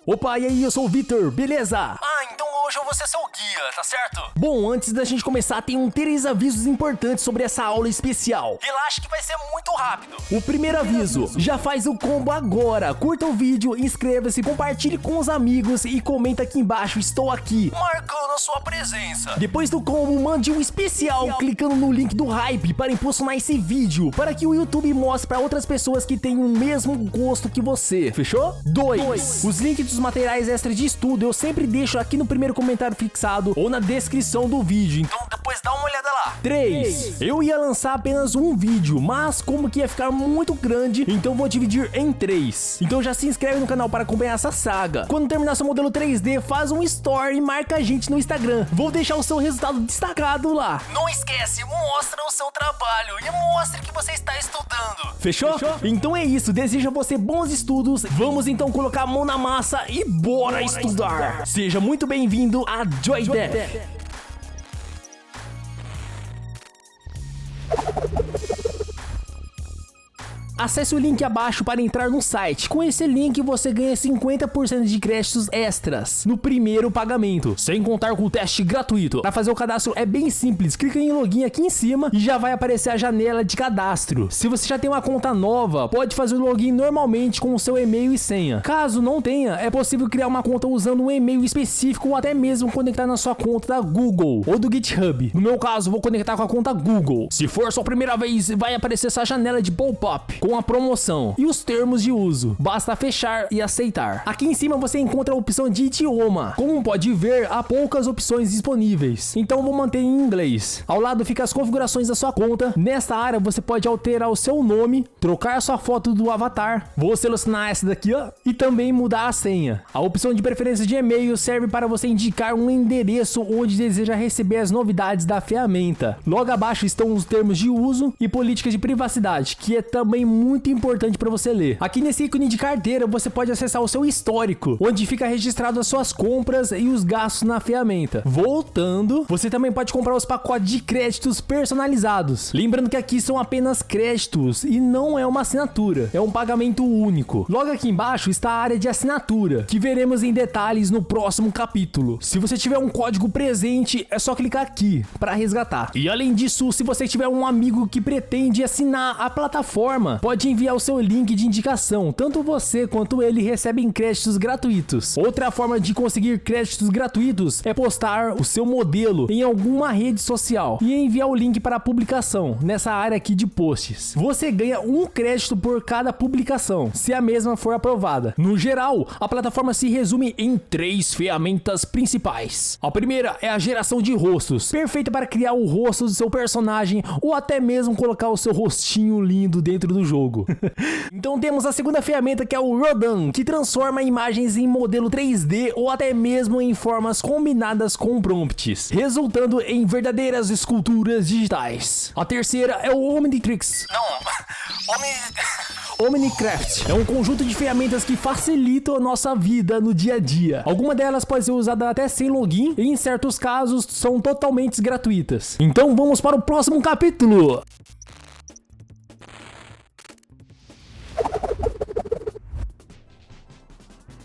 Opa, e aí, eu sou o Vitor, beleza? Ah, então hoje eu vou ser seu guia, tá certo? Bom, antes da gente começar, tem 3 avisos importantes sobre essa aula especial. Relaxa que vai ser muito rápido. O primeiro aviso, já faz o combo agora. Curta o vídeo, inscreva-se, compartilhe com os amigos e comenta aqui embaixo, estou aqui. Marcando a sua presença. Depois do combo, mande um especial clicando no link do hype para impulsionar esse vídeo, para que o YouTube mostre para outras pessoas que têm o mesmo gosto que você. Fechou? 2. Os links dos materiais extras de estudo eu sempre deixo aqui no primeiro comentário fixado ou na descrição do vídeo. Então depois dá uma olhada lá. 3. Eu ia lançar apenas um vídeo, mas como que ia ficar muito grande, então vou dividir em 3. Então já se inscreve no canal para acompanhar essa saga. Quando terminar seu modelo 3D, faz um story e marca a gente no Instagram. Vou deixar o seu resultado destacado lá. Não esquece, mostra o seu trabalho e mostre que você está estudando. Fechou? Então é isso, desejo a você bons estudos. Vamos então colocar a mão na massa e bora estudar. Seja muito bem-vindo a Joy Dev. Acesse o link abaixo para entrar no site. Com esse link você ganha 50% de créditos extras no primeiro pagamento, sem contar com o teste gratuito. Para fazer o cadastro é bem simples, clica em login aqui em cima e já vai aparecer a janela de cadastro. Se você já tem uma conta nova, pode fazer o login normalmente com o seu e-mail e senha. Caso não tenha, é possível criar uma conta usando um e-mail específico ou até mesmo conectar na sua conta da Google ou do GitHub. No meu caso, vou conectar com a conta Google. Se for sua primeira vez, vai aparecer essa janela de pop-up com a promoção e os termos de uso. Basta fechar e aceitar. Aqui em cima você encontra a opção de idioma. Como pode ver, há poucas opções disponíveis, então vou manter em inglês. Ao lado fica as configurações da sua conta. Nesta área você pode alterar o seu nome, trocar a sua foto do avatar. Vou selecionar essa daqui, ó, e também mudar a senha. A opção de preferência de e-mail serve para você indicar um endereço onde deseja receber as novidades da ferramenta. Logo abaixo estão os termos de uso e políticas de privacidade, que é também muito importante para você ler. Aqui nesse ícone de carteira você pode acessar o seu histórico, onde fica registrado as suas compras e os gastos na ferramenta. Voltando, você também pode comprar os pacotes de créditos personalizados. Lembrando que aqui são apenas créditos e não é uma assinatura, é um pagamento único. Logo aqui embaixo está a área de assinatura, que veremos em detalhes no próximo capítulo. Se você tiver um código presente, é só clicar aqui para resgatar. E além disso, se você tiver um amigo que pretende assinar a plataforma, pode enviar o seu link de indicação. Tanto você quanto ele recebem créditos gratuitos. Outra forma de conseguir créditos gratuitos é postar o seu modelo em alguma rede social e enviar o link para a publicação nessa área aqui de posts. Você ganha um crédito por cada publicação, se a mesma for aprovada. No geral, a plataforma se resume em 3 ferramentas principais. A primeira é a geração de rostos, perfeita para criar o rosto do seu personagem ou até mesmo colocar o seu rostinho lindo dentro do jogo. Então temos a segunda ferramenta, que é o Rodan, que transforma imagens em modelo 3D ou até mesmo em formas combinadas com prompts, resultando em verdadeiras esculturas digitais. A terceira é o Omnitrix. Omnicraft é um conjunto de ferramentas que facilitam a nossa vida no dia a dia. Algumas delas podem ser usadas até sem login e em certos casos são totalmente gratuitas. Então vamos para o próximo capítulo.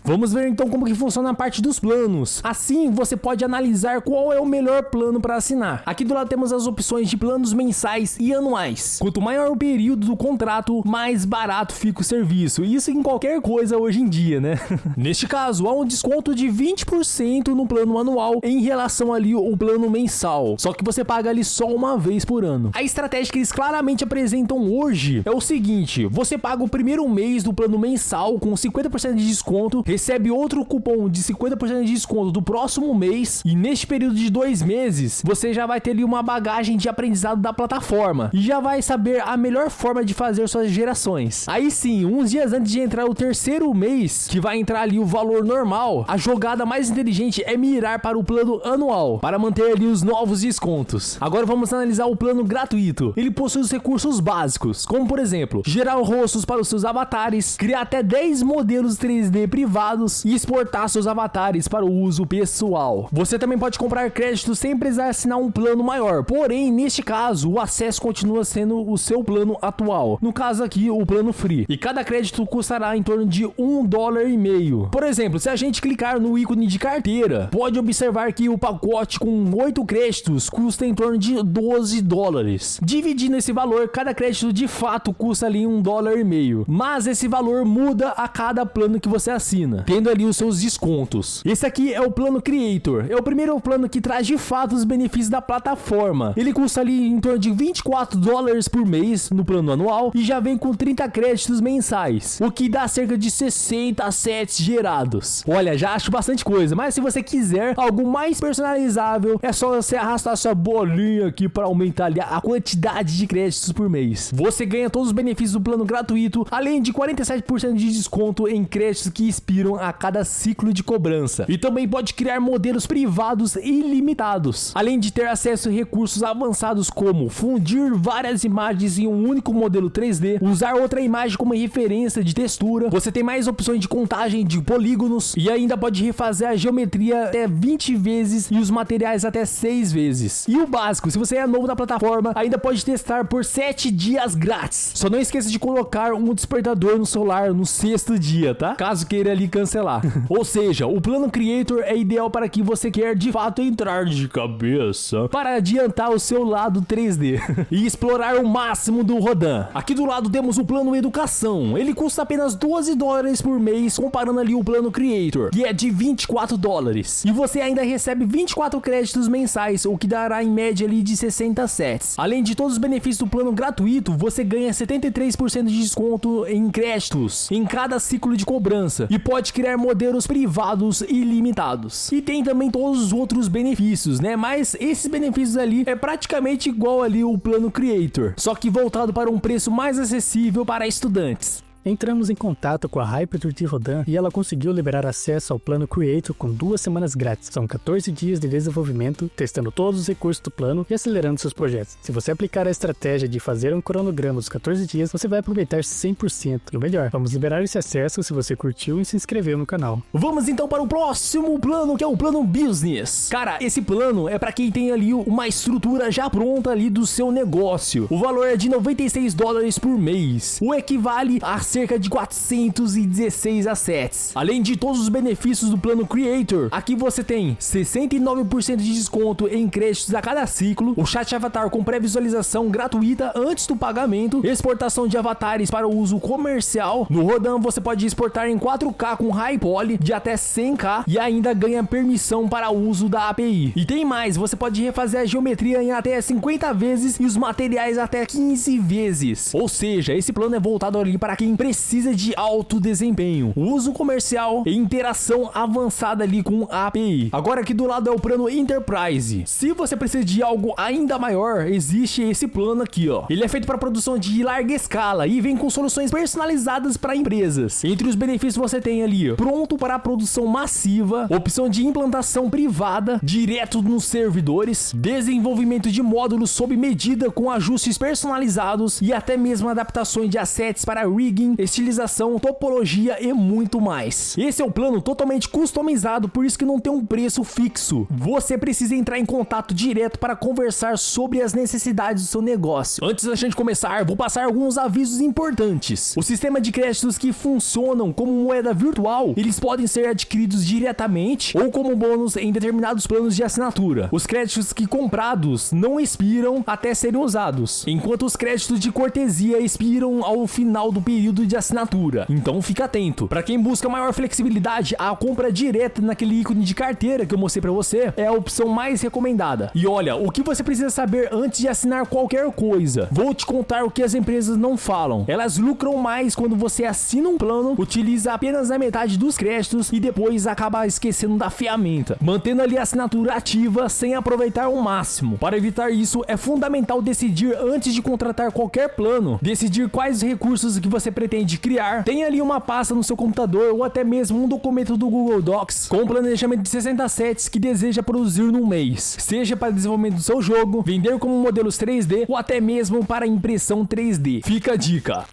Vamos ver então como que funciona a parte dos planos. Assim você pode analisar qual é o melhor plano para assinar. Aqui do lado temos as opções de planos mensais e anuais. Quanto maior o período do contrato, mais barato fica o serviço. Isso em qualquer coisa hoje em dia, né? Neste caso, há um desconto de 20% no plano anual em relação ali ao plano mensal. Só que você paga ali só uma vez por ano. A estratégia que eles claramente apresentam hoje é o seguinte: você paga o primeiro mês do plano mensal com 50% de desconto, recebe outro cupom de 50% de desconto do próximo mês, e neste período de 2 meses você já vai ter ali uma bagagem de aprendizado da plataforma e já vai saber a melhor forma de fazer suas gerações. Aí sim, uns dias antes de entrar o terceiro mês, que vai entrar ali o valor normal, a jogada mais inteligente é mirar para o plano anual para manter ali os novos descontos. Agora vamos analisar o plano gratuito. Ele possui os recursos básicos, como por exemplo, gerar rostos para os seus avatares, criar até 10 modelos 3D privados privados e exportar seus avatares para o uso pessoal. Você também pode comprar créditos sem precisar assinar um plano maior, porém, neste caso, o acesso continua sendo o seu plano atual. No caso aqui, o plano free. E cada crédito custará em torno de $1,50. Por exemplo, se a gente clicar no ícone de carteira, pode observar que o pacote com 8 créditos custa em torno de $12. Dividindo esse valor, cada crédito de fato custa ali $1,50. Mas esse valor muda a cada plano que você assina, tendo ali os seus descontos. Esse aqui é o plano Creator. É o primeiro plano que traz de fato os benefícios da plataforma. Ele custa ali em torno de $24 por mês no plano anual e já vem com 30 créditos mensais, o que dá cerca de 60 sets gerados. Olha, já acho bastante coisa, mas se você quiser algo mais personalizável, é só você arrastar sua bolinha aqui para aumentar ali a quantidade de créditos por mês. Você ganha todos os benefícios do plano gratuito, além de 47% de desconto em créditos que expiram a cada ciclo de cobrança. E também pode criar modelos privados ilimitados, além de ter acesso a recursos avançados como fundir várias imagens em um único modelo 3D, usar outra imagem como referência de textura. Você tem mais opções de contagem de polígonos e ainda pode refazer a geometria até 20 vezes e os materiais até 6 vezes. E o básico, se você é novo na plataforma, ainda pode testar por 7 dias grátis. Só não esqueça de colocar um despertador no celular no 6º dia, tá? Caso queira ali cancelar. Ou seja, o plano Creator é ideal para quem você quer de fato entrar de cabeça para adiantar o seu lado 3D e explorar o máximo do Rodan. Aqui do lado temos o plano Educação. Ele custa apenas $12 por mês, comparando ali o plano Creator, que é de $24. E você ainda recebe 24 créditos mensais, o que dará em média ali de 60 sets. Além de todos os benefícios do plano gratuito, você ganha 73% de desconto em créditos em cada ciclo de cobrança e pode criar modelos privados ilimitados. E tem também todos os outros benefícios, né? Mas esses benefícios ali é praticamente igual ali o plano Creator, só que voltado para um preço mais acessível para estudantes. Entramos em contato com a Hypertour de Rodan e ela conseguiu liberar acesso ao plano Creator com 2 semanas grátis. São 14 dias de desenvolvimento, testando todos os recursos do plano e acelerando seus projetos. Se você aplicar a estratégia de fazer um cronograma dos 14 dias, você vai aproveitar 100%. E o melhor, vamos liberar esse acesso se você curtiu e se inscreveu no canal. Vamos então para o próximo plano, que é o plano Business. Cara, esse plano é para quem tem ali uma estrutura já pronta ali do seu negócio. O valor é de $96 por mês, o equivale a cerca de 416 assets. Além de todos os benefícios do plano Creator, aqui você tem 69% de desconto em créditos a cada ciclo, o chat avatar com pré-visualização gratuita antes do pagamento, exportação de avatares para o uso comercial. No Rodan você pode exportar em 4K com High Poly de até 100K e ainda ganha permissão para o uso da API. E tem mais, você pode refazer a geometria em até 50 vezes e os materiais até 15 vezes. Ou seja, esse plano é voltado ali para quem precisa de alto desempenho, uso comercial e interação avançada ali com a API. Agora aqui do lado é o plano Enterprise. Se você precisa de algo ainda maior, existe esse plano aqui, ó. Ele é feito para produção de larga escala e vem com soluções personalizadas para empresas. Entre os benefícios você tem ali pronto para a produção massiva, opção de implantação privada direto nos servidores, desenvolvimento de módulos sob medida com ajustes personalizados e até mesmo adaptações de assets para rigging, estilização, topologia e muito mais. Esse é o plano totalmente customizado, por isso que não tem um preço fixo. Você precisa entrar em contato direto para conversar sobre as necessidades do seu negócio. Antes da gente começar, vou passar alguns avisos importantes. O sistema de créditos que funcionam como moeda virtual, eles podem ser adquiridos diretamente ou como bônus em determinados planos de assinatura. Os créditos que comprados não expiram até serem usados, enquanto os créditos de cortesia expiram ao final do período de assinatura. Então fica atento. Para quem busca maior flexibilidade, a compra direta naquele ícone de carteira que eu mostrei para você é a opção mais recomendada. E olha, o que você precisa saber antes de assinar qualquer coisa? Vou te contar o que as empresas não falam. Elas lucram mais quando você assina um plano, utiliza apenas a metade dos créditos e depois acaba esquecendo da ferramenta, mantendo ali a assinatura ativa sem aproveitar o máximo. Para evitar isso, é fundamental decidir antes de contratar qualquer plano, decidir quais recursos que você pretende criar. Tem ali uma pasta no seu computador ou até mesmo um documento do Google Docs com um planejamento de 60 sets que deseja produzir num mês, seja para desenvolvimento do seu jogo, vender como modelos 3D ou até mesmo para impressão 3D. Fica a dica.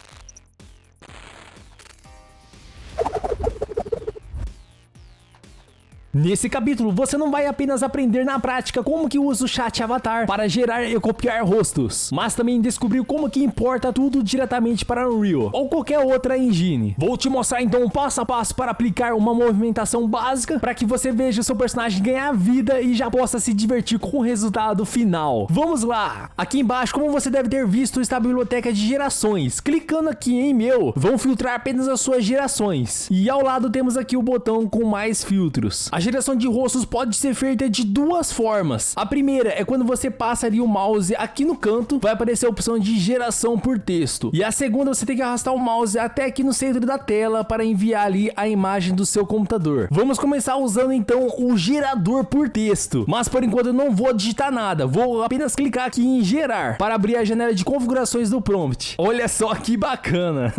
Nesse capítulo, você não vai apenas aprender na prática como que usa o chat avatar para gerar e copiar rostos, mas também descobrir como que importa tudo diretamente para Unreal ou qualquer outra engine. Vou te mostrar então um passo a passo para aplicar uma movimentação básica para que você veja seu personagem ganhar vida e já possa se divertir com o resultado final. Vamos lá! Aqui embaixo, como você deve ter visto, está a biblioteca de gerações. Clicando aqui em meu, vão filtrar apenas as suas gerações. E ao lado temos aqui o botão com mais filtros. A geração de rostos pode ser feita de duas formas. A primeira é quando você passa ali o mouse aqui no canto, vai aparecer a opção de geração por texto. E a segunda, você tem que arrastar o mouse até aqui no centro da tela para enviar ali a imagem do seu computador. Vamos começar usando então o gerador por texto. Mas por enquanto eu não vou digitar nada, vou apenas clicar aqui em gerar para abrir a janela de configurações do prompt. Olha só que bacana.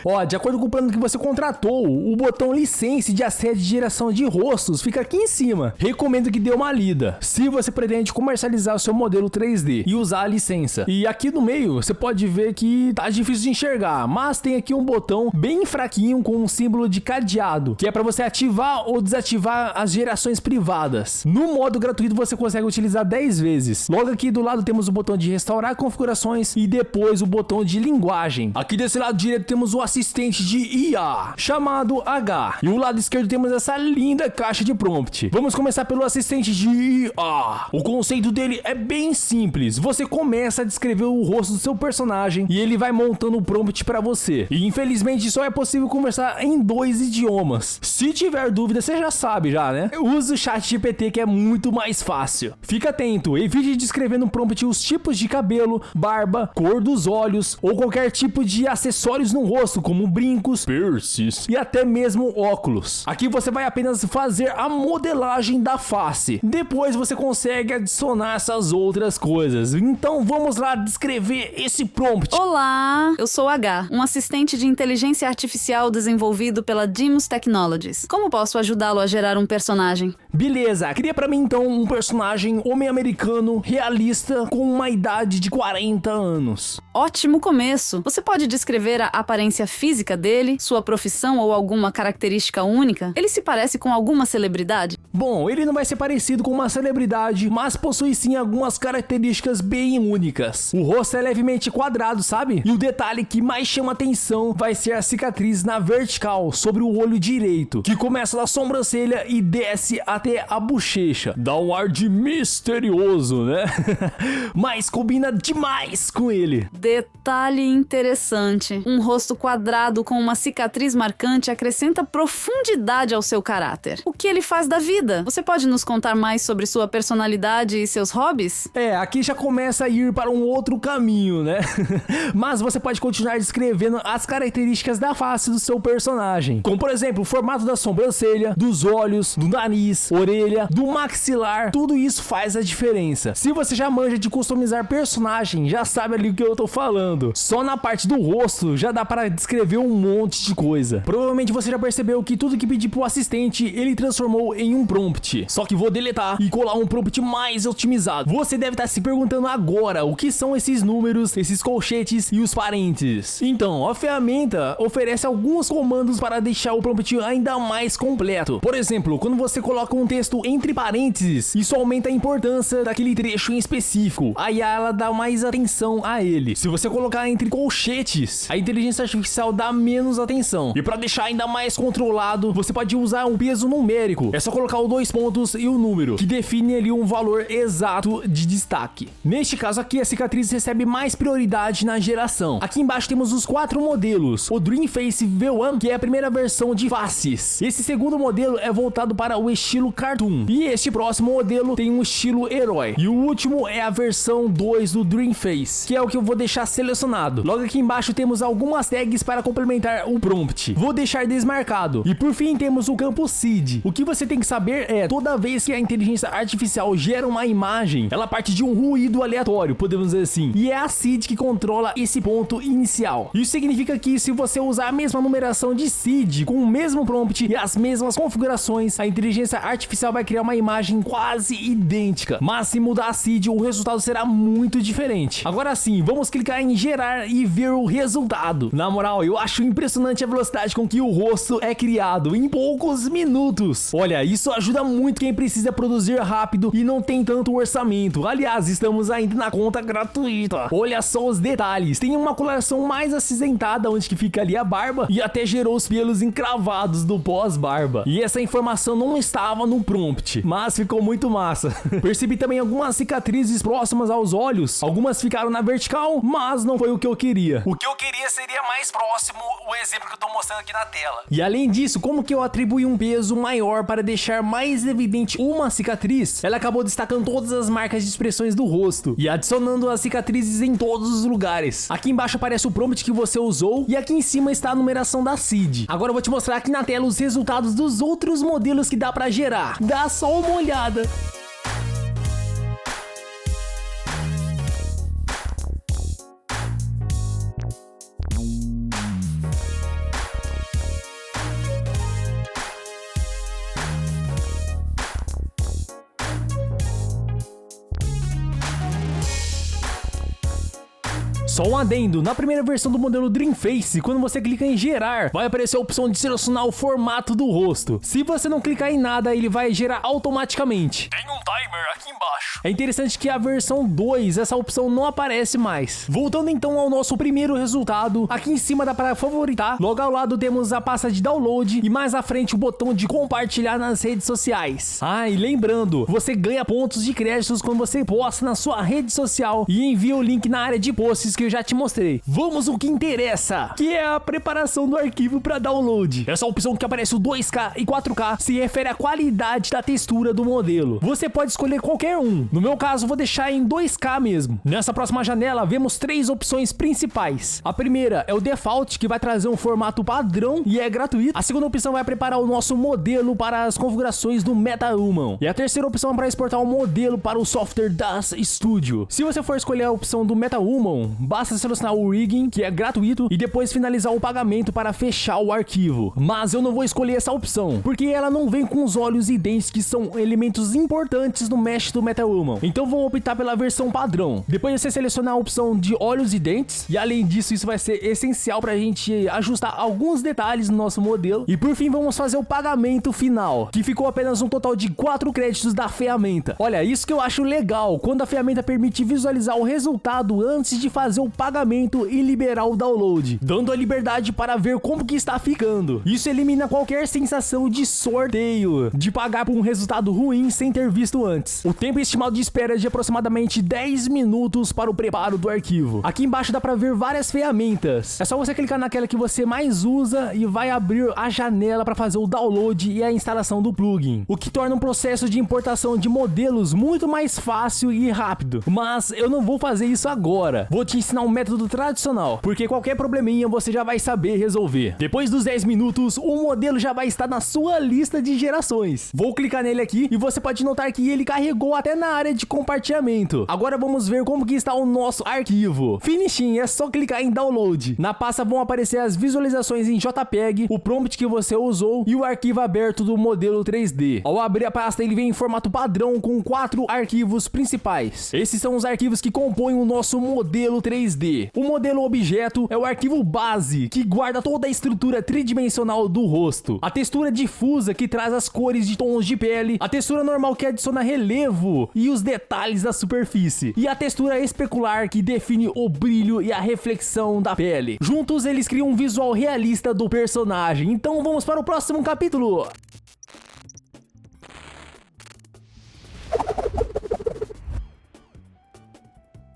Ó, de acordo com o plano que você contratou, o botão licença de asset de geração de rostos fica aqui em cima. Recomendo que dê uma lida, se você pretende comercializar o seu modelo 3D e usar a licença. E aqui no meio, você pode ver que tá difícil de enxergar, mas tem aqui um botão bem fraquinho com um símbolo de cadeado, que é para você ativar ou desativar as gerações privadas. No modo gratuito você consegue utilizar 10 vezes. Logo aqui do lado temos o botão de restaurar configurações e depois o botão de linguagem. Aqui desse lado direito temos o assistente de IA, chamado H. E o lado esquerdo temos essa linda caixa de prompt. Vamos começar pelo assistente de IA. O conceito dele é bem simples. Você começa a descrever o rosto do seu personagem e ele vai montando o prompt para você. E infelizmente só é possível conversar em 2 idiomas. Se tiver dúvida, você já sabe né? Use o ChatGPT, que é muito mais fácil. Fica atento, evite descrever no prompt os tipos de cabelo, barba, cor dos olhos ou qualquer tipo de acessórios no rosto, como brincos, piercings e até mesmo óculos. Aqui você vai apenas fazer a modelagem da face. Depois você consegue adicionar essas outras coisas. Então vamos lá descrever esse prompt. Olá, eu sou H, um assistente de inteligência artificial desenvolvido pela Dimos Technologies. Como posso ajudá-lo a gerar um personagem? Beleza, cria pra mim então um personagem homem-americano realista com uma idade de 40 anos. Ótimo começo! Você pode descrever a aparência física dele, sua profissão ou alguma característica única? Ele se parece com alguma celebridade? Bom, ele não vai ser parecido com uma celebridade, mas possui sim algumas características bem únicas. O rosto é levemente quadrado, sabe? E o detalhe que mais chama atenção vai ser a cicatriz na vertical sobre o olho direito, que começa da sobrancelha e desce até a bochecha. Dá um ar de misterioso, né? Mas combina demais com ele. Detalhe interessante. Um rosto quadrado com uma cicatriz marcante acrescenta profundidade ao seu caráter. O que ele faz da vida? Você pode nos contar mais sobre sua personalidade e seus hobbies? Aqui já começa a ir para um outro caminho, né? Mas você pode continuar descrevendo as características da face do seu personagem, como por exemplo, o formato da sobrancelha, dos olhos, do nariz, orelha, do maxilar. Tudo isso faz a diferença. Se você já manja de customizar personagem, já sabe ali o que eu tô falando. Só na parte do rosto já dá para descrever um monte de coisa. Provavelmente você já percebeu que tudo que pedi pro assistente, ele transformou em um prompt. Só que vou deletar e colar um prompt mais otimizado. Você deve estar se perguntando agora o que são esses números, esses colchetes e os parênteses. Então, a ferramenta oferece alguns comandos para deixar o prompt ainda mais completo. Por exemplo, quando você coloca um texto entre parênteses, isso aumenta a importância daquele trecho em específico. Aí ela dá mais atenção a ele. Se você colocar entre colchetes, a inteligência artificial dá menos atenção. E para deixar ainda mais controlado, você pode usar um peso numérico. É só colocar os 2 pontos e o número, que define ali um valor exato de destaque. Neste caso aqui, a cicatriz recebe mais prioridade na geração. Aqui embaixo temos os 4 modelos. O Dreamface V1, que é a primeira versão de faces. Esse segundo modelo é voltado para o estilo cartoon. E este próximo modelo tem um estilo herói. E o último é a versão 2 do Dreamface, que é o que eu vou deixar selecionado. Logo aqui embaixo temos algumas tags para complementar o prompt. Vou deixar desmarcado. E por fim temos o campo seed. O que você tem que saber é, toda vez que a inteligência artificial gera uma imagem, ela parte de um ruído aleatório, podemos dizer assim. E é a seed que controla esse ponto inicial. Isso significa que se você usar a mesma numeração de seed com o mesmo prompt e as mesmas configurações, a inteligência artificial vai criar uma imagem quase idêntica. Mas se mudar a seed, o resultado será muito diferente. Agora sim, vamos clicar em gerar e ver o resultado. Na moral, eu acho impressionante a velocidade com que o rosto é criado em poucos minutos. Olha, isso ajuda muito quem precisa produzir rápido e não tem tanto orçamento. Aliás, estamos ainda na conta gratuita. Olha só os detalhes, tem uma coloração mais acinzentada onde que fica ali a barba e até gerou os pelos encravados do pós-barba. E essa informação não estava no prompt, mas ficou muito massa. Percebi também algumas cicatrizes próximas aos olhos, algumas ficaram na vertical, mas não foi o que eu queria. O que eu queria seria mais próximo o exemplo que eu tô mostrando aqui na tela. E além disso, como que eu atribuí um peso maior para deixar mais evidente uma cicatriz, ela acabou destacando todas as marcas de expressões do rosto e adicionando as cicatrizes em todos os lugares. Aqui embaixo aparece o prompt que você usou e aqui em cima está a numeração da seed. Agora eu vou te mostrar aqui na tela os resultados dos outros modelos que dá para gerar. Dá só uma olhada. Só um adendo, na primeira versão do modelo Dreamface, quando você clica em gerar, vai aparecer a opção de selecionar o formato do rosto. Se você não clicar em nada, ele vai gerar automaticamente. Tem um timer aqui embaixo. É interessante que a versão 2, essa opção não aparece mais. Voltando então ao nosso primeiro resultado, aqui em cima dá para favoritar, logo ao lado temos a pasta de download e mais à frente o botão de compartilhar nas redes sociais. Ah, e lembrando, você ganha pontos de créditos quando você posta na sua rede social e envia o link na área de posts que eu já te mostrei. Vamos ao que interessa, que é a preparação do arquivo para download. Essa opção que aparece o 2K e 4K se refere à qualidade da textura do modelo. Você pode escolher qualquer um. No meu caso, vou deixar em 2K mesmo. Nessa próxima janela, vemos 3 opções principais. A primeira é o Default, que vai trazer um formato padrão e é gratuito. A segunda opção vai preparar o nosso modelo para as configurações do MetaHuman. E a terceira opção é para exportar o modelo para o software DAZ Studio. Se você for escolher a opção do MetaHuman, basta selecionar o rigging, que é gratuito, e depois finalizar o pagamento para fechar o arquivo. Mas eu não vou escolher essa opção, porque ela não vem com os olhos e dentes, que são elementos importantes no mesh do MetaHuman. Então vou optar pela versão padrão. Depois você selecionar a opção de olhos e dentes, e além disso isso vai ser essencial para a gente ajustar alguns detalhes no nosso modelo. E por fim vamos fazer o pagamento final, que ficou apenas um total de 4 créditos da ferramenta. Olha, isso que eu acho legal, quando a ferramenta permite visualizar o resultado antes de fazer o pagamento e liberar o download, dando a liberdade para ver como que está ficando. Isso elimina qualquer sensação de sorteio, de pagar por um resultado ruim sem ter visto antes. O tempo estimado de espera é de aproximadamente 10 minutos para o preparo do arquivo. Aqui embaixo dá para ver várias ferramentas. É só você clicar naquela que você mais usa e vai abrir a janela para fazer o download e a instalação do plugin, o que torna um processo de importação de modelos muito mais fácil e rápido. Mas eu não vou fazer isso agora. Vou te ensinar um método tradicional, porque qualquer probleminha você já vai saber resolver. Depois dos 10 minutos, o modelo já vai estar na sua lista de gerações. Vou clicar nele aqui e você pode notar que ele carregou até na área de compartilhamento. Agora vamos ver como que está o nosso arquivo. Finishing, é só clicar em download. Na pasta vão aparecer as visualizações em JPEG, o prompt que você usou e o arquivo aberto do modelo 3D. Ao abrir a pasta, ele vem em formato padrão com 4 arquivos principais. Esses são os arquivos que compõem o nosso modelo 3D. O modelo objeto é o arquivo base, que guarda toda a estrutura tridimensional do rosto. A textura difusa, que traz as cores de tons de pele. A textura normal, que adiciona relevo e os detalhes da superfície. E a textura especular, que define o brilho e a reflexão da pele. Juntos eles criam um visual realista do personagem. Então vamos para o próximo capítulo.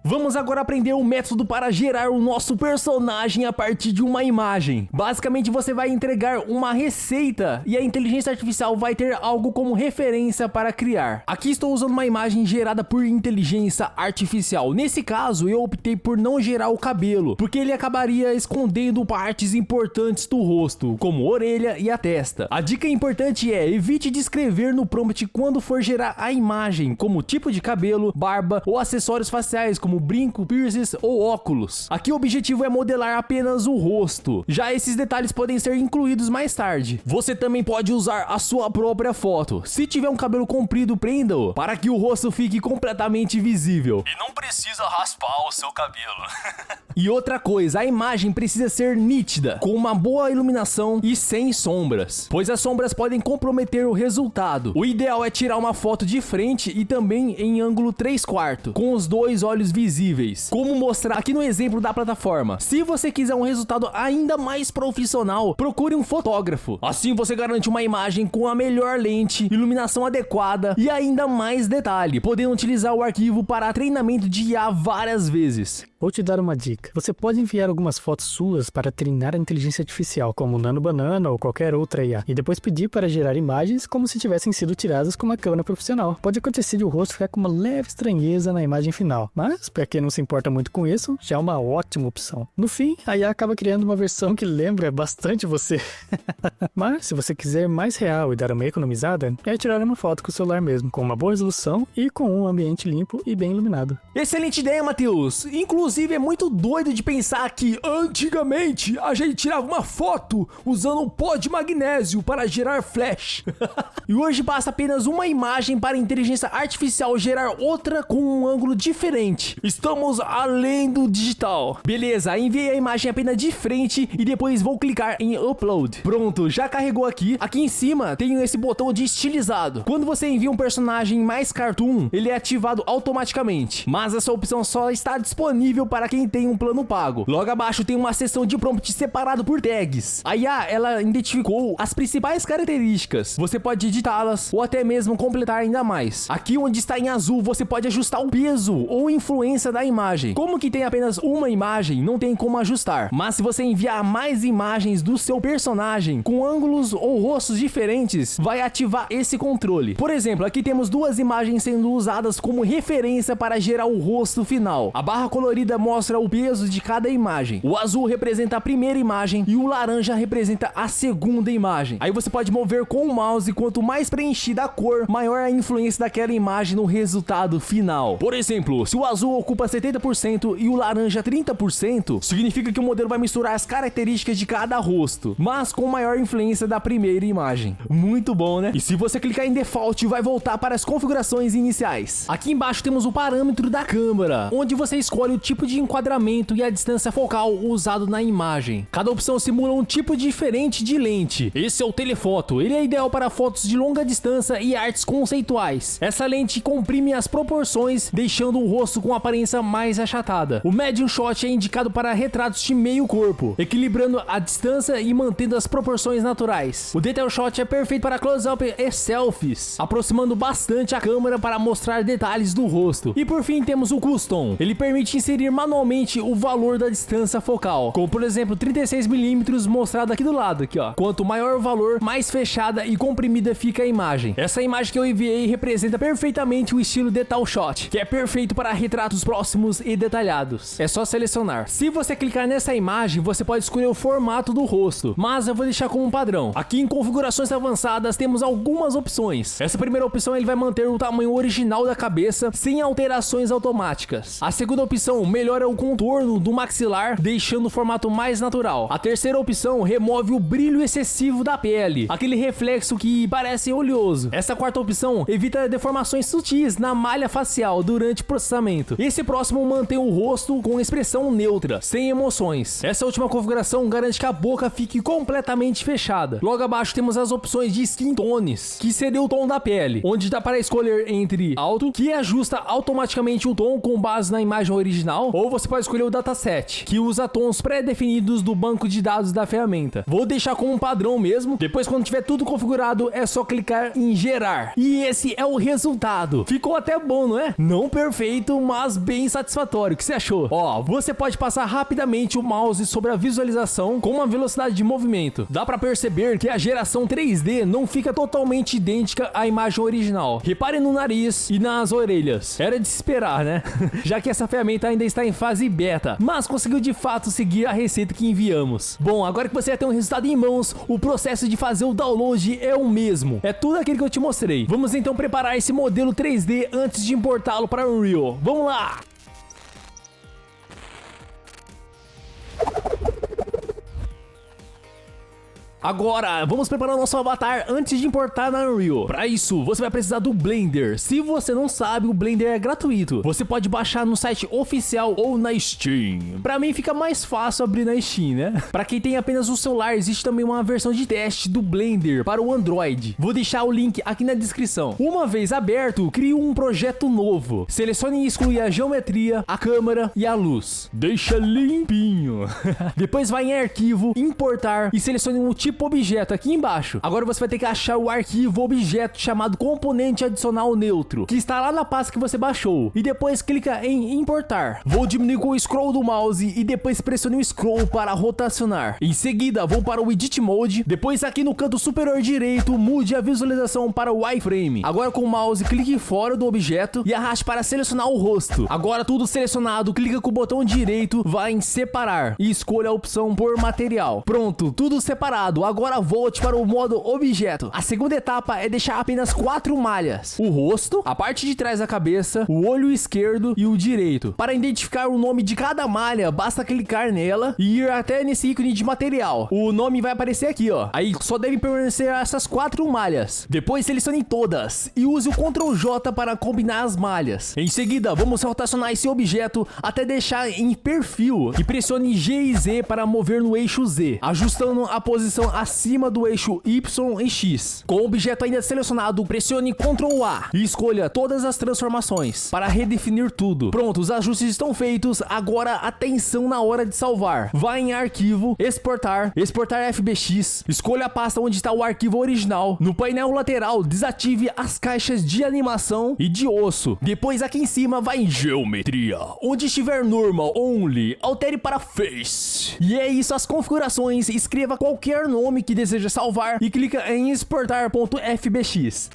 Vamos agora aprender o método para gerar o nosso personagem a partir de uma imagem. Basicamente você vai entregar uma receita e a inteligência artificial vai ter algo como referência para criar. Aqui estou usando uma imagem gerada por inteligência artificial. Nesse caso eu optei por não gerar o cabelo, porque ele acabaria escondendo partes importantes do rosto, como a orelha e a testa. A dica importante é: evite de escrever no prompt quando for gerar a imagem, como tipo de cabelo, barba ou acessórios faciais, como brinco, piercings ou óculos. Aqui o objetivo é modelar apenas o rosto. Já esses detalhes podem ser incluídos mais tarde. Você também pode usar a sua própria foto. Se tiver um cabelo comprido, prenda-o para que o rosto fique completamente visível. E não precisa raspar o seu cabelo. E outra coisa, a imagem precisa ser nítida, com uma boa iluminação e sem sombras, pois as sombras podem comprometer o resultado. O ideal é tirar uma foto de frente e também em ângulo 3/4, com os dois olhos visíveis, como mostrar aqui no exemplo da plataforma. Se você quiser um resultado ainda mais profissional, procure um fotógrafo. Assim você garante uma imagem com a melhor lente, iluminação adequada e ainda mais detalhe, podendo utilizar o arquivo para treinamento de IA várias vezes. Vou te dar uma dica. Você pode enviar algumas fotos suas para treinar a inteligência artificial, como o Nano Banana ou qualquer outra IA, e depois pedir para gerar imagens como se tivessem sido tiradas com uma câmera profissional. Pode acontecer de o rosto ficar com uma leve estranheza na imagem final, mas para quem não se importa muito com isso, já é uma ótima opção. No fim, a IA acaba criando uma versão que lembra bastante você. Mas se você quiser mais real e dar uma economizada, é tirar uma foto com o celular mesmo, com uma boa resolução e com um ambiente limpo e bem iluminado. Excelente ideia, Matheus. Inclusive é muito doido de pensar que antigamente a gente tirava uma foto usando um pó de magnésio para gerar flash. E hoje basta apenas uma imagem para a inteligência artificial gerar outra com um ângulo diferente. Estamos além do digital. Beleza, enviei a imagem apenas de frente e depois vou clicar em upload. Pronto, já carregou aqui. Aqui em cima tem esse botão de estilizado. Quando você envia um personagem mais cartoon, ele é ativado automaticamente. Mas essa opção só está disponível para quem tem um plano pago. Logo abaixo tem uma seção de prompt separado por tags. A IA, ela identificou as principais características. Você pode editá-las ou até mesmo completar ainda mais. Aqui onde está em azul, você pode ajustar o peso ou influência da imagem. Como que tem apenas uma imagem, não tem como ajustar. Mas se você enviar mais imagens do seu personagem com ângulos ou rostos diferentes, vai ativar esse controle. Por exemplo, aqui temos duas imagens sendo usadas como referência para gerar o rosto final. A barra colorida mostra o peso de cada imagem. O azul representa a primeira imagem e o laranja representa a segunda imagem. Aí você pode mover com o mouse, quanto mais preenchida a cor, maior a influência daquela imagem no resultado final. Por exemplo, se o azul ocupa 70% e o laranja 30%, significa que o modelo vai misturar as características de cada rosto, mas com maior influência da primeira imagem. Muito bom, né? E se você clicar em Default, vai voltar para as configurações iniciais. Aqui embaixo temos o parâmetro da câmera, onde você escolhe o tipo de enquadramento e a distância focal usado na imagem. Cada opção simula um tipo diferente de lente. Esse é o telefoto. Ele é ideal para fotos de longa distância e artes conceituais. Essa lente comprime as proporções, deixando o rosto com aparência mais achatada. O medium shot é indicado para retratos de meio corpo, equilibrando a distância e mantendo as proporções naturais. O detail shot é perfeito para close-up e selfies, aproximando bastante a câmera para mostrar detalhes do rosto. E por fim temos o custom. Ele permite inserir manualmente o valor da distância focal, como por exemplo 36mm mostrado aqui do lado, aqui ó. Quanto maior o valor, mais fechada e comprimida fica a imagem. Essa imagem que eu enviei representa perfeitamente o estilo detail shot, que é perfeito para retratos próximos e detalhados. É só selecionar. Se você clicar nessa imagem, você pode escolher o formato do rosto, mas eu vou deixar como padrão. Aqui em configurações avançadas temos algumas opções. Essa primeira opção ele vai manter o tamanho original da cabeça sem alterações automáticas. A segunda opção melhora o contorno do maxilar, deixando o formato mais natural. A terceira opção remove o brilho excessivo da pele, aquele reflexo que parece oleoso. Essa quarta opção evita deformações sutis na malha facial durante o processamento. Esse próximo mantém o rosto com expressão neutra, sem emoções. Essa última configuração garante que a boca fique completamente fechada. Logo abaixo temos as opções de skin tones, que seria o tom da pele, onde dá para escolher entre alto, que ajusta automaticamente o tom com base na imagem original, ou você pode escolher o dataset, que usa tons pré-definidos do banco de dados da ferramenta. Vou deixar como um padrão mesmo. Depois, quando tiver tudo configurado, é só clicar em gerar. E esse é o resultado. Ficou até bom, não é? Não perfeito, mas bem satisfatório. O que você achou? Ó, você pode passar rapidamente o mouse sobre a visualização com uma velocidade de movimento. Dá pra perceber que a geração 3D não fica totalmente idêntica à imagem original. Repare no nariz e nas orelhas. Era de se esperar, né? Já que essa ferramenta ainda está em fase beta, mas conseguiu de fato seguir a receita que enviamos. Bom, agora que você já tem um resultado em mãos, o processo de fazer o download é o mesmo. É tudo aquilo que eu te mostrei. Vamos então preparar esse modelo 3D antes de importá-lo para o Unreal. Vamos lá! Agora, vamos preparar o nosso avatar antes de importar na Unreal. Para isso, você vai precisar do Blender. Se você não sabe, o Blender é gratuito. Você pode baixar no site oficial ou na Steam. Para mim fica mais fácil abrir na Steam, né? Para quem tem apenas o celular, existe também uma versão de teste do Blender para o Android. Vou deixar o link aqui na descrição. Uma vez aberto, crie um projeto novo. Selecione e exclui a geometria, a câmera e a luz. Deixa limpinho. Depois vai em arquivo, importar e selecione um tipo objeto aqui embaixo. Agora você vai ter que achar o arquivo objeto chamado componente adicional neutro, que está lá na pasta que você baixou. E depois clica em importar. Vou diminuir com o scroll do mouse e depois pressione o scroll para rotacionar. Em seguida, vou para o Edit Mode. Depois aqui no canto superior direito, mude a visualização para o wireframe. Agora com o mouse, clique fora do objeto e arraste para selecionar o rosto. Agora tudo selecionado, clica com o botão direito, vai em separar e escolha a opção por material. Pronto, tudo separado. Agora volte para o modo objeto. A segunda etapa é deixar apenas 4 malhas: o rosto, a parte de trás da cabeça, o olho esquerdo e o direito. Para identificar o nome de cada malha, basta clicar nela e ir até nesse ícone de material. O nome vai aparecer aqui, ó. Aí só devem permanecer essas 4 malhas. Depois selecione todas e use o Ctrl J para combinar as malhas. Em seguida, vamos rotacionar esse objeto até deixar em perfil e pressione G e Z para mover no eixo Z, ajustando a posição acima do eixo Y e X. Com o objeto ainda selecionado, pressione Ctrl A e escolha todas as transformações para redefinir tudo. Pronto, os ajustes estão feitos. Agora atenção na hora de salvar. Vá em arquivo, exportar FBX, escolha a pasta onde está o arquivo original. No painel lateral, desative as caixas de animação e de osso. Depois aqui em cima vai em geometria, onde estiver normal only, altere para face. E é isso, as configurações. Escreva qualquer nome que deseja salvar e clica em exportar.fbx.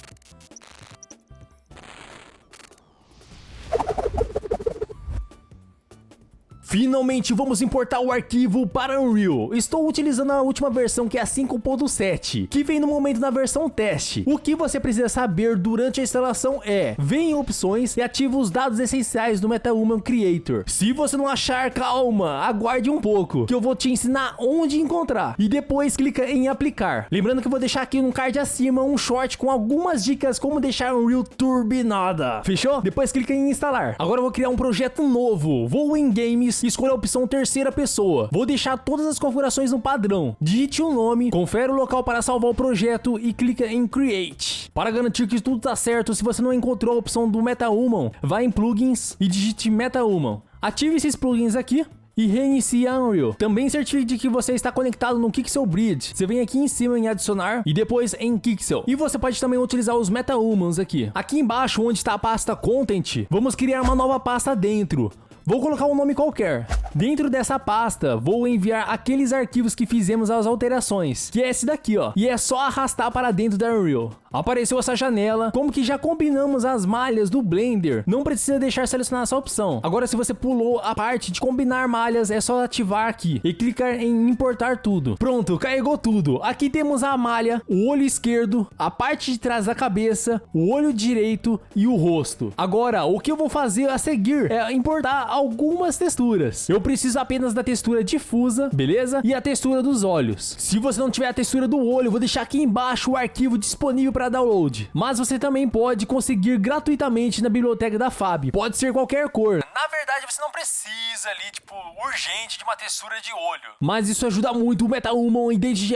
Finalmente vamos importar o arquivo para Unreal. Estou utilizando a última versão, que é a 5.7, que vem no momento na versão teste. O que você precisa saber durante a instalação é: vem em opções e ative os dados essenciais do MetaHuman Creator. Se você não achar, calma, aguarde um pouco, que eu vou te ensinar onde encontrar. E depois clica em aplicar. Lembrando que eu vou deixar aqui no card acima um short com algumas dicas como deixar Unreal turbinada. Fechou? Depois clica em instalar. Agora eu vou criar um projeto novo. Vou em Games, escolha a opção terceira pessoa. Vou deixar todas as configurações no padrão. Digite o nome, confere o local para salvar o projeto e clica em Create. Para garantir que tudo está certo, se você não encontrou a opção do MetaHuman, vá em Plugins e digite MetaHuman. Ative esses plugins aqui e reinicie a Unreal. Também certifique de que você está conectado no Kixel Bridge. Você vem aqui em cima em adicionar e depois em Kixel. E você pode também utilizar os MetaHumans aqui. Aqui embaixo, onde está a pasta Content, vamos criar uma nova pasta dentro. Vou colocar um nome qualquer. Dentro dessa pasta, vou enviar aqueles arquivos que fizemos as alterações, que é esse daqui, ó. E é só arrastar para dentro da Unreal. Apareceu essa janela. Como que já combinamos as malhas do Blender, não precisa deixar selecionar essa opção. Agora, se você pulou a parte de combinar malhas, é só ativar aqui e clicar em importar tudo. Pronto, carregou tudo. Aqui temos a malha, o olho esquerdo, a parte de trás da cabeça, o olho direito e o rosto. Agora, o que eu vou fazer a seguir é importar algumas texturas. Eu preciso apenas da textura difusa, beleza? E a textura dos olhos. Se você não tiver a textura do olho, eu vou deixar aqui embaixo o arquivo disponível para download. Mas você também pode conseguir gratuitamente na biblioteca da FAB. Pode ser qualquer cor. Na verdade, você não precisa ali, tipo, urgente de uma textura de olho. Mas isso ajuda muito o MetaHuman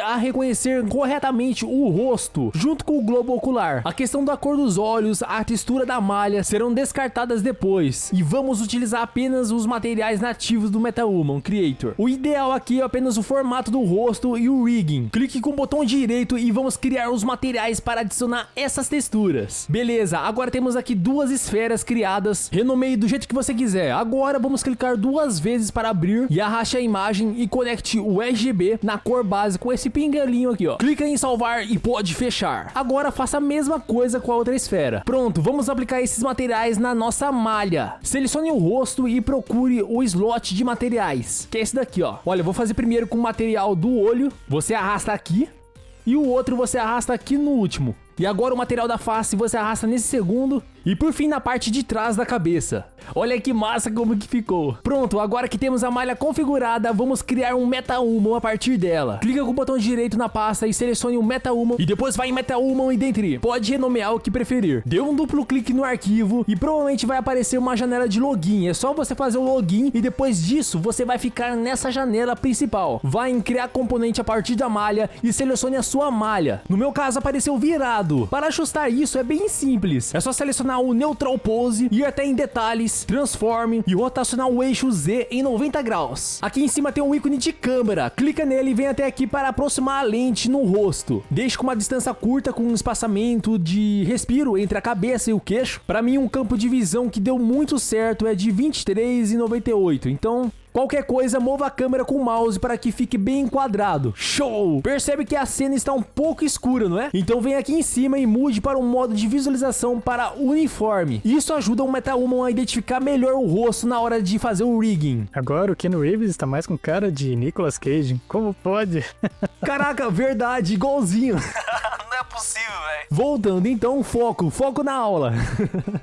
a reconhecer corretamente o rosto, junto com o globo ocular. A questão da cor dos olhos, a textura da malha serão descartadas depois. E vamos utilizar apenas os materiais nativos do MetaHuman Creator. O ideal aqui é apenas o formato do rosto e o rigging. Clique com o botão direito e vamos criar os materiais para adicionar essas texturas. Beleza, agora temos aqui duas esferas criadas. Renomeie do jeito que você quiser. Agora vamos clicar duas vezes para abrir e arraste a imagem e conecte o RGB na cor base com esse pinguelinho aqui, ó. Clica em salvar e pode fechar. Agora faça a mesma coisa com a outra esfera. Pronto, vamos aplicar esses materiais na nossa malha. Selecione o rosto e procure o slot de materiais, que é esse daqui, ó. Olha, eu vou fazer primeiro com o material do olho. Você arrasta aqui e o outro você arrasta aqui no último. E agora o material da face você arrasta nesse segundo. E por fim na parte de trás da cabeça. Olha que massa como que ficou. Pronto, agora que temos a malha configurada, vamos criar um MetaHuman a partir dela. Clica com o botão direito na pasta e selecione o MetaHuman. E depois vai em MetaHuman e dentre. Pode renomear o que preferir. Dê um duplo clique no arquivo e provavelmente vai aparecer uma janela de login. É só você fazer o login e depois disso você vai ficar nessa janela principal. Vai em criar componente a partir da malha e selecione a sua malha. No meu caso apareceu virado. Para ajustar isso é bem simples. É só selecionar o Neutral Pose, ir até em detalhes, transforme e rotacionar o eixo Z em 90 graus. Aqui em cima tem um ícone de câmera. Clica nele e vem até aqui para aproximar a lente no rosto. Deixe com uma distância curta com um espaçamento de respiro entre a cabeça e o queixo. Para mim um campo de visão que deu muito certo é de 23,98. Então qualquer coisa, mova a câmera com o mouse para que fique bem enquadrado. Show! Percebe que a cena está um pouco escura, não é? Então vem aqui em cima e mude para um modo de visualização para uniforme. Isso ajuda o MetaHuman a identificar melhor o rosto na hora de fazer o rigging. Agora o Keanu Reeves está mais com cara de Nicolas Cage. Como pode? Caraca, verdade, igualzinho. Não é possível, velho. Voltando então, foco na aula.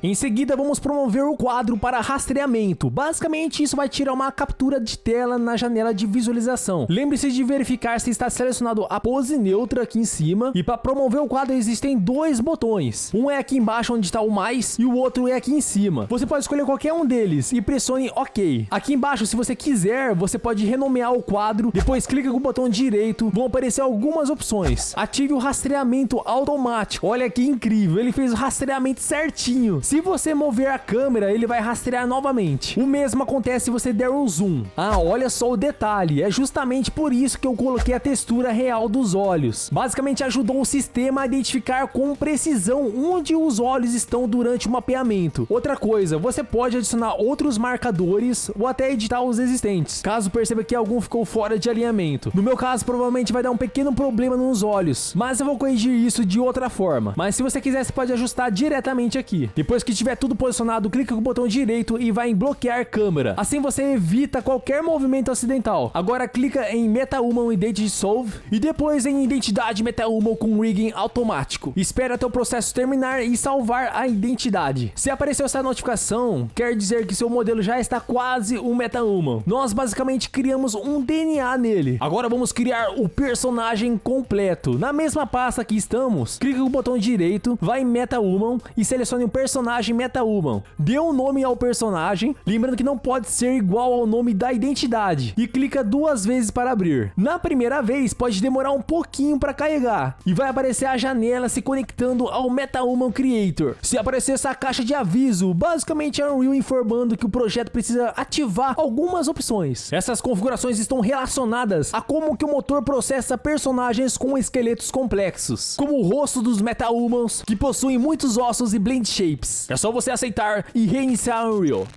Em seguida vamos promover o quadro para rastreamento. Basicamente isso vai tirar uma captura de tela na janela de visualização. Lembre-se de verificar se está selecionado a pose neutra aqui em cima. E para promover o quadro existem dois botões. Um é aqui embaixo onde está o mais e o outro é aqui em cima. Você pode escolher qualquer um deles e pressione OK. Aqui embaixo, se você quiser, você pode renomear o quadro. Depois clica com o botão direito. Vão aparecer algumas opções. Ative o rastreamento automático. Olha que incrível, ele fez o rastreamento certinho. Se você mover a câmera, ele vai rastrear novamente. O mesmo acontece se você der o zoom. Ah, olha só o detalhe, é justamente por isso que eu coloquei a textura real dos olhos. Basicamente ajudou o sistema a identificar com precisão onde os olhos estão durante o mapeamento. Outra coisa, você pode adicionar outros marcadores ou até editar os existentes, caso perceba que algum ficou fora de alinhamento. No meu caso, provavelmente vai dar um pequeno problema nos olhos, mas eu vou corrigir isso de outra forma. Mas se você quiser, você pode ajustar diretamente aqui. Depois que tiver tudo posicionado, clica com o botão direito e vai em bloquear câmera. Assim você evita qualquer movimento acidental. Agora clica em MetaHuman Identity Solve e depois em Identidade MetaHuman com rigging automático. Espera até o processo terminar e salvar a identidade. Se apareceu essa notificação, quer dizer que seu modelo já está quase um MetaHuman. Nós basicamente criamos um DNA nele. Agora vamos criar o personagem completo. Na mesma pasta que estamos, clica com o botão direito, vai em MetaHuman e selecione o personagem MetaHuman. Dê um nome ao personagem, lembrando que não pode ser igual ao nome da identidade, e clica duas vezes para abrir. Na primeira vez pode demorar um pouquinho para carregar e vai aparecer a janela se conectando ao MetaHuman Creator. Se aparecer essa caixa de aviso, basicamente é a Unreal informando que o projeto precisa ativar algumas opções. Essas configurações estão relacionadas a como que o motor processa personagens com esqueletos complexos, como o rosto dos MetaHumans, que possuem muitos ossos e blend shapes. É só você aceitar e reiniciar a Unreal.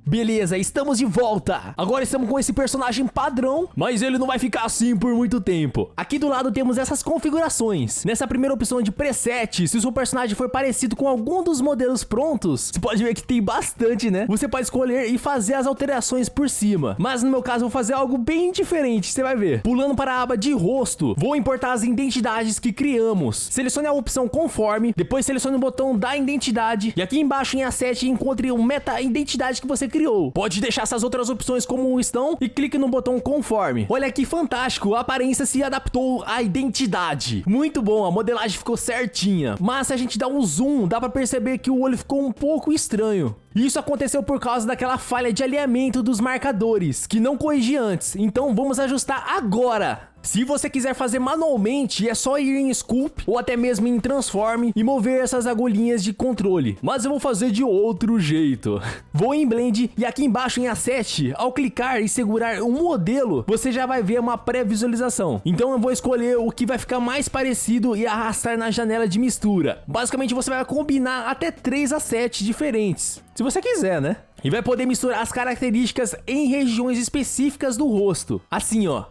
Beleza, estamos de volta. Agora estamos com esse personagem padrão, mas ele não vai ficar assim por muito tempo. Aqui do lado temos essas configurações. Nessa primeira opção de preset, se o seu personagem for parecido com algum dos modelos prontos, você pode ver que tem bastante, né? Você pode escolher e fazer as alterações por cima. Mas no meu caso eu vou fazer algo bem diferente, você vai ver. Pulando para a aba de rosto, vou importar as identidades que criamos. Selecione a opção conforme, depois selecione o botão da identidade e aqui embaixo em asset encontre o meta-identidade que você criou. Pode deixar essas outras opções como estão e clique no botão conforme. Olha que fantástico, a aparência se adaptou à identidade. Muito bom, a modelagem ficou certinha. Mas se a gente dá um zoom, dá pra perceber que o olho ficou um pouco estranho. Isso aconteceu por causa daquela falha de alinhamento dos marcadores, que não corrigi antes. Então vamos ajustar agora. Se você quiser fazer manualmente, é só ir em Sculpt ou até mesmo em Transform e mover essas agulhinhas de controle. Mas eu vou fazer de outro jeito. Vou em Blend e aqui embaixo em Asset, ao clicar e segurar um modelo, você já vai ver uma pré-visualização. Então eu vou escolher o que vai ficar mais parecido e arrastar na janela de mistura. Basicamente você vai combinar até 3 assets diferentes, se você quiser, né? E vai poder misturar as características em regiões específicas do rosto. Assim, ó.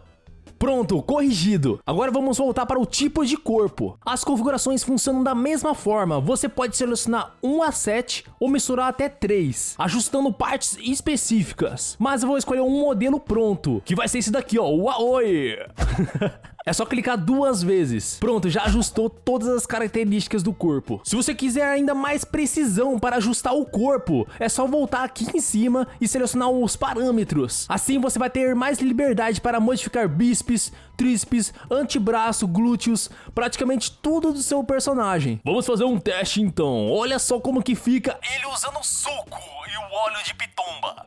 Pronto, corrigido. Agora vamos voltar para o tipo de corpo. As configurações funcionam da mesma forma. Você pode selecionar 1 a 7 ou misturar até 3, ajustando partes específicas. Mas eu vou escolher um modelo pronto, que vai ser esse daqui, ó, o Aoi. É só clicar 2 vezes. Pronto, já ajustou todas as características do corpo. Se você quiser ainda mais precisão para ajustar o corpo, é só voltar aqui em cima e selecionar os parâmetros. Assim você vai ter mais liberdade para modificar bíceps, tríceps, antebraço, glúteos, praticamente tudo do seu personagem. Vamos fazer um teste então. Olha só como que fica Ele usando suco e o óleo de pitomba.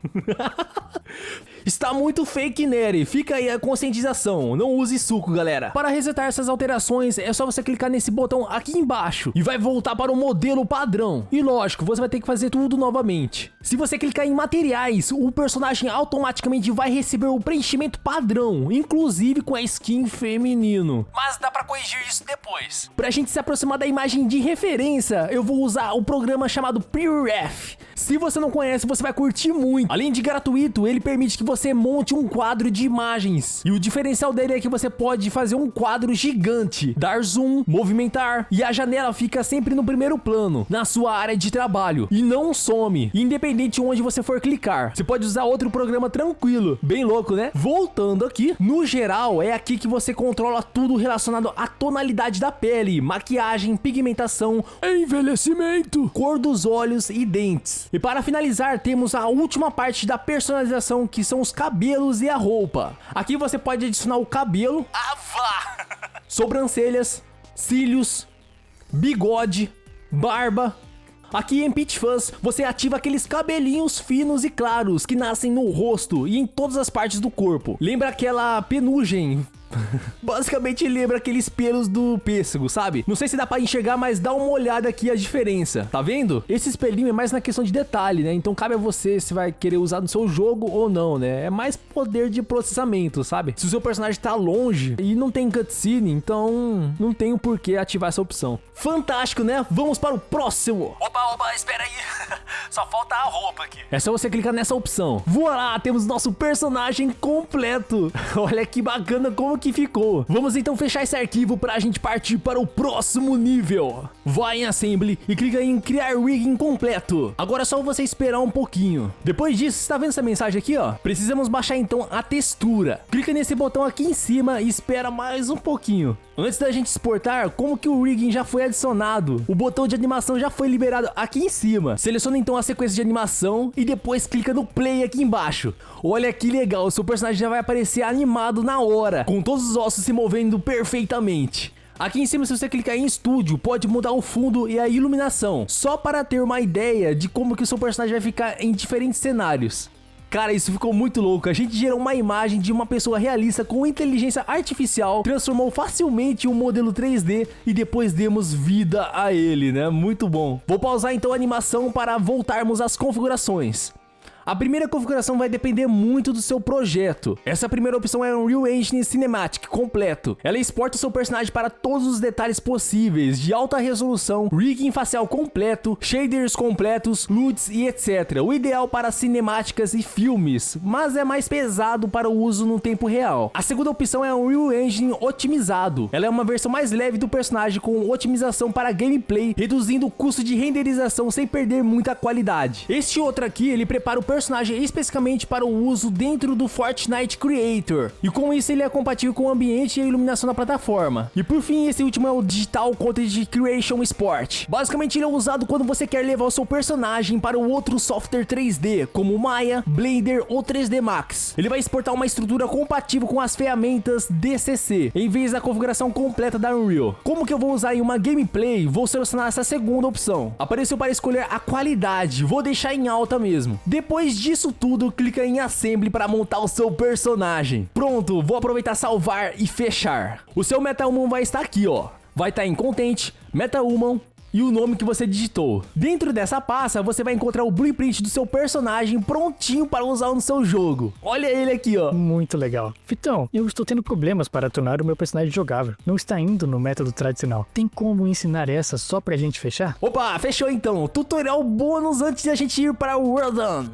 Está muito fake, Nery. Fica aí a conscientização. Não use suco, galera. Para resetar essas alterações, é só você clicar nesse botão aqui embaixo e vai voltar para o modelo padrão. E lógico, você vai ter que fazer tudo novamente. Se você clicar em materiais, o personagem automaticamente vai receber o preenchimento padrão, inclusive com a skin feminino. Mas dá pra corrigir isso depois. Pra gente se aproximar da imagem de referência, eu vou usar o programa chamado Pre-Ref. Se você não conhece, você vai curtir muito. Além de gratuito, ele permite que você monte um quadro de imagens. E o diferencial dele é que você pode fazer um quadro gigante, dar zoom, movimentar, e a janela fica sempre no primeiro plano, na sua área de trabalho, e não some, independente de onde você for clicar. Você pode usar outro programa tranquilo. Bem louco, né? Voltando aqui, no geral, é aqui que você controla tudo relacionado à tonalidade da pele, maquiagem, pigmentação, envelhecimento, cor dos olhos e dentes. E para finalizar, temos a última parte da personalização, que são os cabelos e a roupa. Aqui você pode adicionar o cabelo, sobrancelhas, cílios, bigode, barba. Aqui em Peach Fuzz, você ativa aqueles cabelinhos finos e claros que nascem no rosto e em todas as partes do corpo. Lembra aquela penugem? Basicamente lembra aqueles pelos do pêssego, sabe? Não sei se dá pra enxergar, mas dá uma olhada aqui a diferença. Tá vendo? Esse espelhinho é mais na questão de detalhe, né? Então cabe a você se vai querer usar no seu jogo ou não, né? É mais poder de processamento, sabe? Se o seu personagem tá longe e não tem cutscene, então não tem o porquê ativar essa opção. Fantástico, né? Vamos para o próximo. Opa, espera aí. Só falta a roupa aqui. É só você clicar nessa opção. Voilá, temos nosso personagem completo. Olha que bacana como que ficou. Vamos então fechar esse arquivo pra gente partir para o próximo nível. Vai em Assembly e clica em criar rigging completo. Agora é só você esperar um pouquinho. Depois disso, você tá vendo essa mensagem aqui, ó? Precisamos baixar então a textura. Clica nesse botão aqui em cima e espera mais um pouquinho. Antes da gente exportar, como que o rigging já foi adicionado, o botão de animação já foi liberado aqui em cima. Seleciona então a sequência de animação e depois clica no play aqui embaixo. Olha que legal, o seu personagem já vai aparecer animado na hora, com todos os ossos se movendo perfeitamente. Aqui em cima, se você clicar em estúdio, pode mudar o fundo e a iluminação, só para ter uma ideia de como que o seu personagem vai ficar em diferentes cenários. Cara, isso ficou muito louco. A gente gerou uma imagem de uma pessoa realista com inteligência artificial, transformou facilmente um modelo 3D e depois demos vida a ele, né? Muito bom. Vou pausar então a animação para voltarmos às configurações. A primeira configuração vai depender muito do seu projeto. Essa primeira opção é um Unreal Engine Cinematic completo. Ela exporta o seu personagem para todos os detalhes possíveis, de alta resolução, rigging facial completo, shaders completos, LUTs e etc. O ideal para cinemáticas e filmes, mas é mais pesado para o uso no tempo real. A segunda opção é um Unreal Engine otimizado. Ela é uma versão mais leve do personagem com otimização para gameplay, reduzindo o custo de renderização sem perder muita qualidade. Este outro aqui, ele prepara o personagem especificamente para o uso dentro do Fortnite Creator, e com isso ele é compatível com o ambiente e a iluminação da plataforma. E por fim, esse último é o Digital Content Creation Sport. Basicamente ele é usado quando você quer levar o seu personagem para o outro software 3D, como Maya, Blender ou 3D Max. Ele vai exportar uma estrutura compatível com as ferramentas DCC, em vez da configuração completa da Unreal. Como que eu vou usar em uma gameplay? Vou selecionar essa segunda opção. Apareceu para escolher a qualidade, vou deixar em alta mesmo. Depois disso tudo, clica em Assembly para montar o seu personagem. Pronto, vou aproveitar, salvar e fechar. O seu MetaHuman vai estar aqui, ó. Vai estar em Content, MetaHuman e o nome que você digitou. Dentro dessa pasta, você vai encontrar o blueprint do seu personagem prontinho para usar no seu jogo. Olha ele aqui, ó. Muito legal. Fitão, eu estou tendo problemas para tornar o meu personagem jogável. Não está indo no método tradicional. Tem como ensinar essa só pra gente fechar? Opa, fechou então. Tutorial bônus antes de a gente ir para o World Done.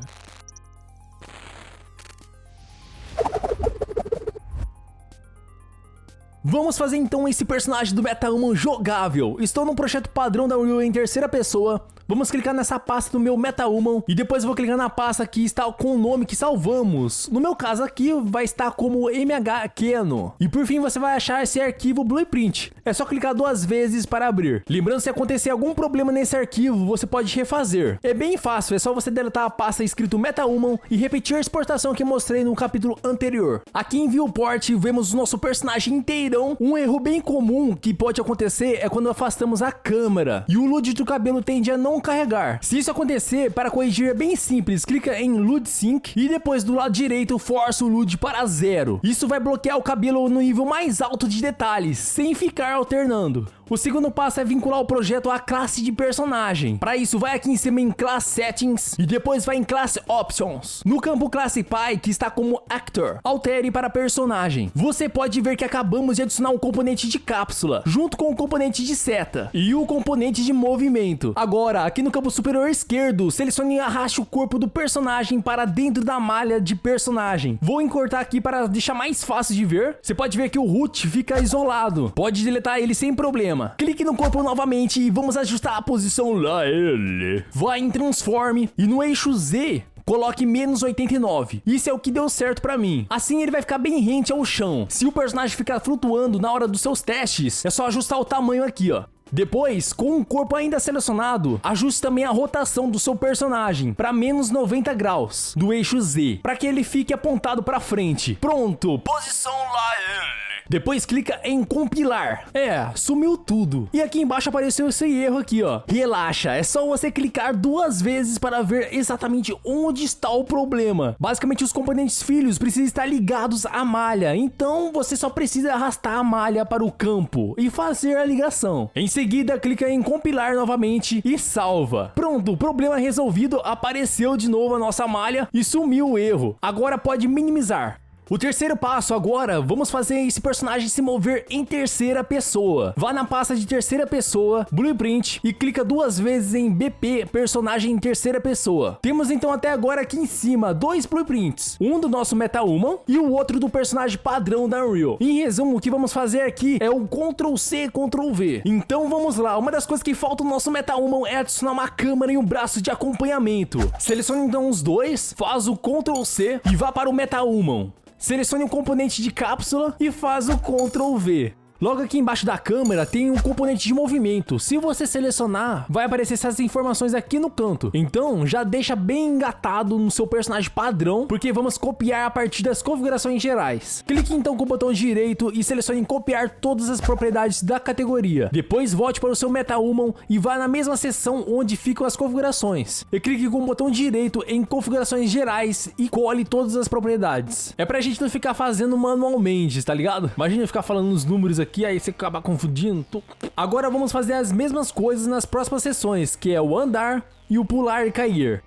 Vamos fazer então esse personagem do MetaHuman jogável. Estou no projeto padrão da Unreal em terceira pessoa. Vamos clicar nessa pasta do meu MetaHuman e depois vou clicar na pasta que está com o nome que salvamos. No meu caso aqui vai estar como MHKeno. E por fim você vai achar esse arquivo Blueprint. É só clicar 2 vezes para abrir. Lembrando, se acontecer algum problema nesse arquivo, você pode refazer. É bem fácil, é só você deletar a pasta escrito MetaHuman e repetir a exportação que mostrei no capítulo anterior. Aqui em Viewport vemos o nosso personagem inteirão. Um erro bem comum que pode acontecer é quando afastamos a câmera e o LUT do cabelo tende a não carregar. Se isso acontecer, para corrigir é bem simples, clica em LUT Sync e depois do lado direito força o LUT para 0. Isso vai bloquear o cabelo no nível mais alto de detalhes, sem ficar alternando. O segundo passo é vincular o projeto à classe de personagem. Para isso, vai aqui em cima em Class Settings e depois vai em Class Options. No campo Classify, que está como Actor, altere para personagem. Você pode ver que acabamos de adicionar um componente de cápsula, junto com o componente de seta e o componente de movimento. Agora, aqui no campo superior esquerdo, selecione e arraste o corpo do personagem para dentro da malha de personagem. Vou encurtar aqui para deixar mais fácil de ver. Você pode ver que o root fica isolado. Pode deletar ele sem problema. Clique no corpo novamente e vamos ajustar a posição lá ele. Vai em Transform e no eixo Z coloque menos 89. Isso é o que deu certo pra mim. Assim ele vai ficar bem rente ao chão. Se o personagem ficar flutuando na hora dos seus testes, é só ajustar o tamanho aqui, ó. Depois, com o corpo ainda selecionado, ajuste também a rotação do seu personagem para menos 90 graus do eixo Z, para que ele fique apontado para frente. Pronto, posição lá ele. Depois clica em compilar. Sumiu tudo. E aqui embaixo apareceu esse erro aqui, ó. Relaxa, é só você clicar 2 vezes para ver exatamente onde está o problema. Basicamente os componentes filhos precisam estar ligados à malha, então você só precisa arrastar a malha para o campo e fazer a ligação. Em seguida, clica em compilar novamente e salva. Pronto, problema resolvido, apareceu de novo a nossa malha e sumiu o erro. Agora pode minimizar. O terceiro passo agora, vamos fazer esse personagem se mover em terceira pessoa. Vá na pasta de terceira pessoa, Blueprint, e clica 2 vezes em BP, personagem em terceira pessoa. Temos então até agora aqui em cima 2 blueprints. Um do nosso MetaHuman e o outro do personagem padrão da Unreal. Em resumo, o que vamos fazer aqui é o Ctrl+C, Ctrl+V. Então vamos lá, uma das coisas que falta no nosso MetaHuman é adicionar uma câmera e um braço de acompanhamento. Selecione então os dois, faz o Ctrl+C e vá para o MetaHuman. Selecione o componente de cápsula e faz o Ctrl+V. Logo aqui embaixo da câmera tem um componente de movimento. Se você selecionar, vai aparecer essas informações aqui no canto. Então já deixa bem engatado no seu personagem padrão, porque vamos copiar a partir das configurações gerais. Clique então com o botão direito e selecione copiar todas as propriedades da categoria. Depois volte para o seu MetaHuman e vá na mesma seção onde ficam as configurações. E clique com o botão direito em configurações gerais e cole todas as propriedades. É pra gente não ficar fazendo manualmente, tá ligado? Imagina eu ficar falando os números aqui, aí você acaba confundindo. Agora vamos fazer as mesmas coisas nas próximas seções, que é o andar e o pular e cair.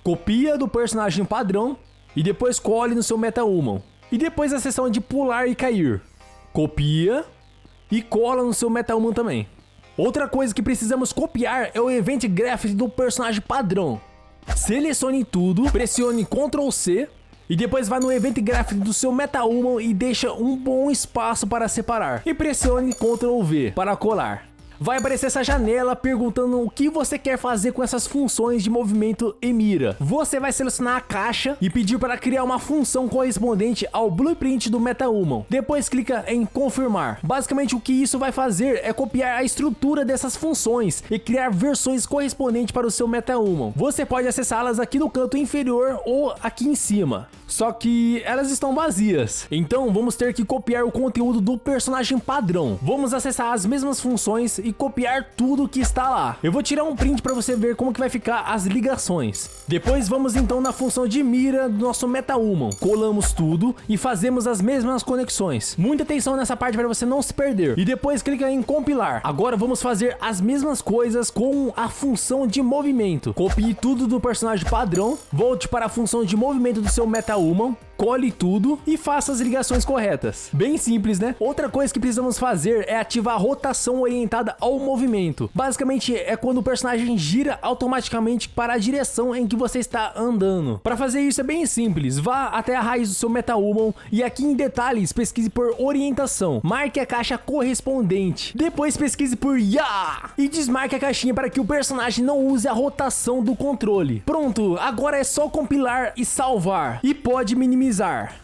Copia do personagem padrão e depois cole no seu MetaHuman. E depois a seção de pular e cair. Copia e cola no seu MetaHuman também. Outra coisa que precisamos copiar é o Event Graphic do personagem padrão. Selecione tudo, pressione Ctrl+C e depois vá no Event Graphic do seu MetaHuman e deixa um bom espaço para separar. E pressione Ctrl+V para colar. Vai aparecer essa janela perguntando o que você quer fazer com essas funções de movimento e mira. Você vai selecionar a caixa e pedir para criar uma função correspondente ao blueprint do MetaHuman. Depois clica em confirmar. Basicamente o que isso vai fazer é copiar a estrutura dessas funções e criar versões correspondentes para o seu MetaHuman. Você pode acessá-las aqui no canto inferior ou aqui em cima. Só que elas estão vazias. Então vamos ter que copiar o conteúdo do personagem padrão. Vamos acessar as mesmas funções e copiar tudo que está lá. Eu vou tirar um print para você ver como que vai ficar as ligações. Depois vamos então na função de mira do nosso MetaHuman. Colamos tudo e fazemos as mesmas conexões. Muita atenção nessa parte para você não se perder. E depois clica em compilar. Agora vamos fazer as mesmas coisas com a função de movimento. Copie tudo do personagem padrão, volte para a função de movimento do seu MetaHuman, cole tudo e faça as ligações corretas. Bem simples, né? Outra coisa que precisamos fazer é ativar a rotação orientada ao movimento. Basicamente é quando o personagem gira automaticamente para a direção em que você está andando. Para fazer isso é bem simples, vá até a raiz do seu MetaHuman e aqui em detalhes pesquise por orientação, marque a caixa correspondente, depois pesquise por Ya e desmarque a caixinha para que o personagem não use a rotação do controle. Pronto, agora é só compilar e salvar e pode minimizar.